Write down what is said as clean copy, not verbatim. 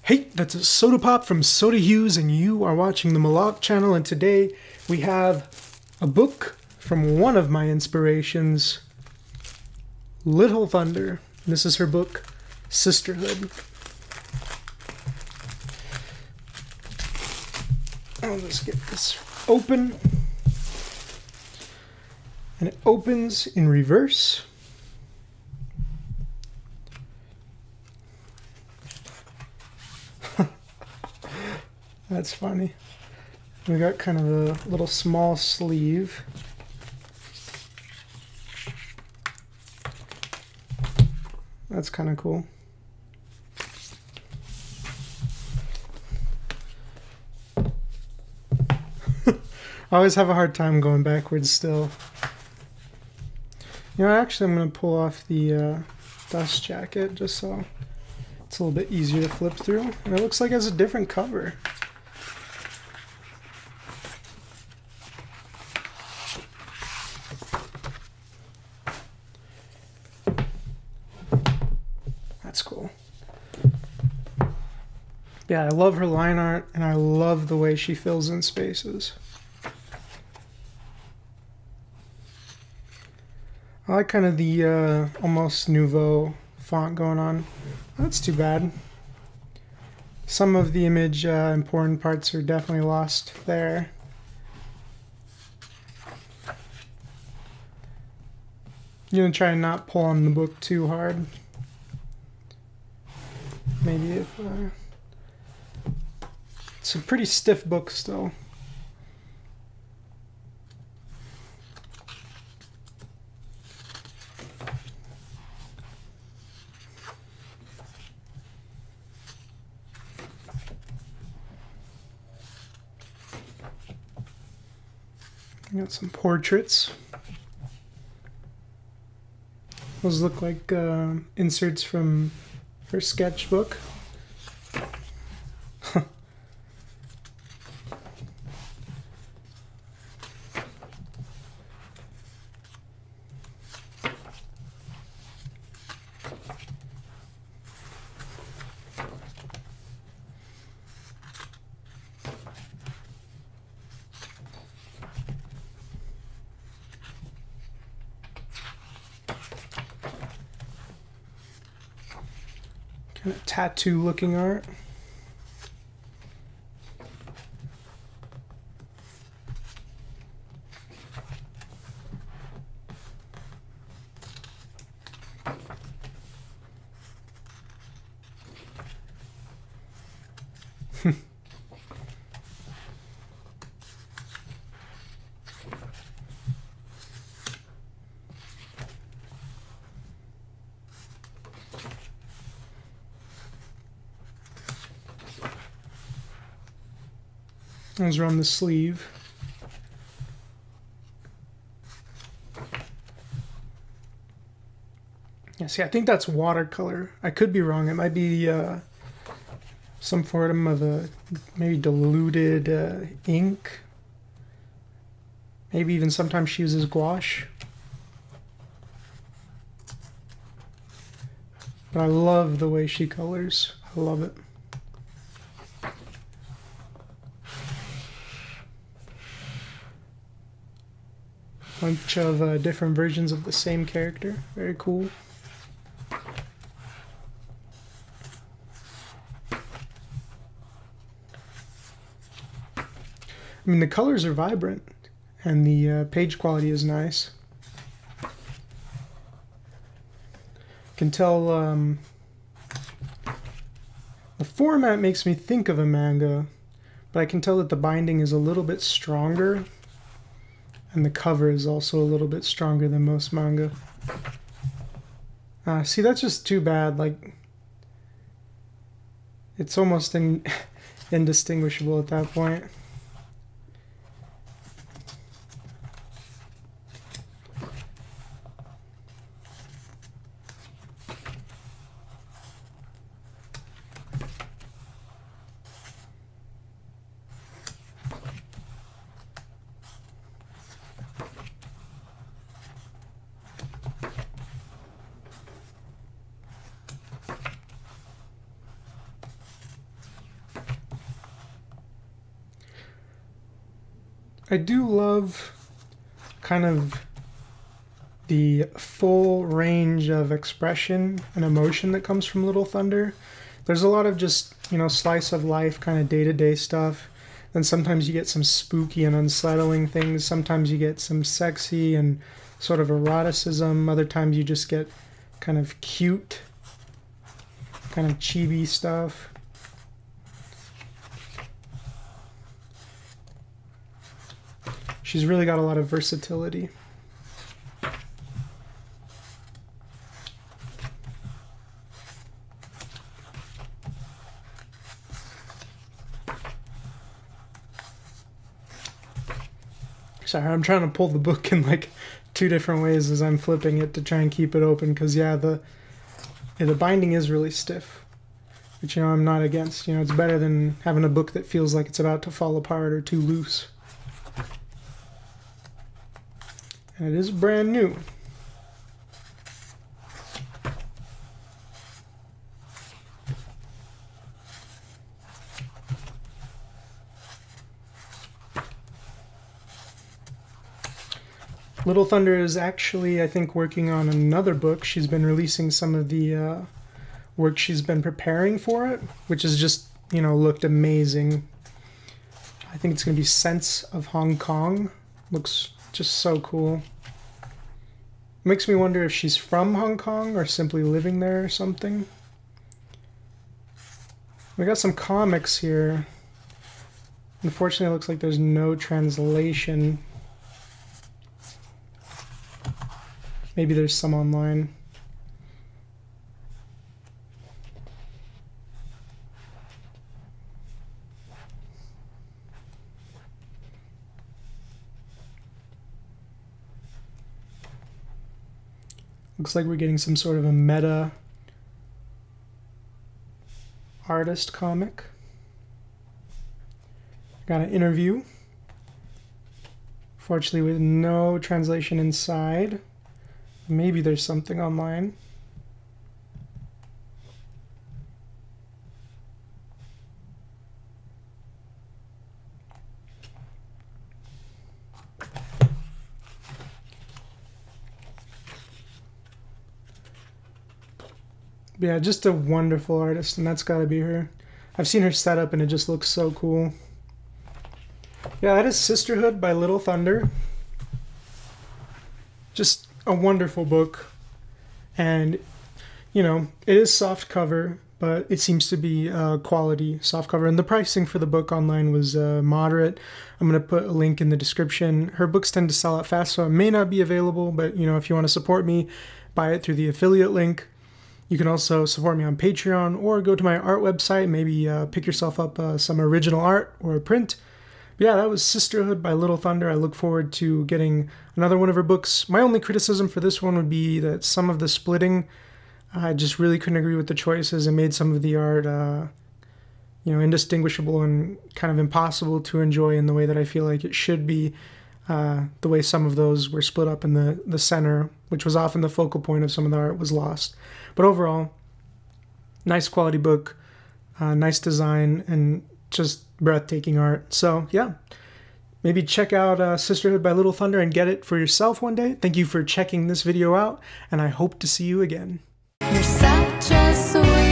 Hey, that's a Soda Pop from Soda Hughes, and you are watching the Malak channel, and today we have a book from one of my inspirations, Little Thunder. This is her book, Sisterhood. I'll just get this open. And it opens in reverse. That's funny. We got kind of a little small sleeve. That's kind of cool. I always have a hard time going backwards still. You know, actually I'm going to pull off the dust jacket just so it's a little bit easier to flip through. And it looks like it has a different cover. That's cool. Yeah, I love her line art, and I love the way she fills in spaces. I like kind of the almost nouveau font going on. That's too bad. Some of the image important parts are definitely lost there. I'm gonna try and not pull on the book too hard. Maybe if it's a pretty stiff book still. Got some portraits. Those look like inserts from her sketchbook. Kind of tattoo looking art. Those are on the sleeve. Yeah, see, I think that's watercolor. I could be wrong. It might be some form of a maybe diluted ink. Maybe even sometimes she uses gouache. But I love the way she colors. I love it. Bunch of different versions of the same character. Very cool. I mean, the colors are vibrant, and the page quality is nice. Can tell the format makes me think of a manga, but I can tell that the binding is a little bit stronger. And the cover is also a little bit stronger than most manga. See, that's just too bad. Like, it's almost indistinguishable at that point. I do love kind of the full range of expression and emotion that comes from Little Thunder. There's a lot of just, you know, slice of life kind of day-to-day stuff. Then sometimes you get some spooky and unsettling things. Sometimes you get some sexy and sort of eroticism. Other times you just get kind of cute, kind of chibi stuff. She's really got a lot of versatility. Sorry, I'm trying to pull the book in like 2 different ways as I'm flipping it to try and keep it open, because yeah, the binding is really stiff, which, you know, I'm not against. You know, it's better than having a book that feels like it's about to fall apart or too loose. And it is brand new. Little Thunder is actually, I think, working on another book. She's been releasing some of the work she's been preparing for it, which has just, you know, looked amazing. I think it's going to be Sense of Hong Kong. Looks just so cool. Makes me wonder if she's from Hong Kong or simply living there or something. We got some comics here. Unfortunately, it looks like there's no translation. Maybe there's some online. Looks like we're getting some sort of a meta artist comic. Got an interview. Fortunately, with no translation inside. Maybe there's something online. Yeah, just a wonderful artist, and that's got to be her. I've seen her setup, and it just looks so cool. Yeah, that is Sisterhood by Little Thunder. Just a wonderful book. And, you know, it is soft cover, but it seems to be quality soft cover. And the pricing for the book online was moderate. I'm going to put a link in the description. Her books tend to sell out fast, so it may not be available, but, you know, if you want to support me, buy it through the affiliate link. You can also support me on Patreon or go to my art website, maybe pick yourself up some original art or a print. But yeah, that was Sisterhood by Little Thunder. I look forward to getting another one of her books. My only criticism for this one would be that some of the splitting, I just really couldn't agree with the choices and made some of the art, you know, indistinguishable and kind of impossible to enjoy in the way that I feel like it should be. The way some of those were split up in the center, which was often the focal point of some of the art, was lost. But overall, nice quality book, nice design, and just breathtaking art. So yeah, maybe check out Sisterhood by Little Thunder and get it for yourself one day. Thank you for checking this video out, and I hope to see you again. You're such a sweet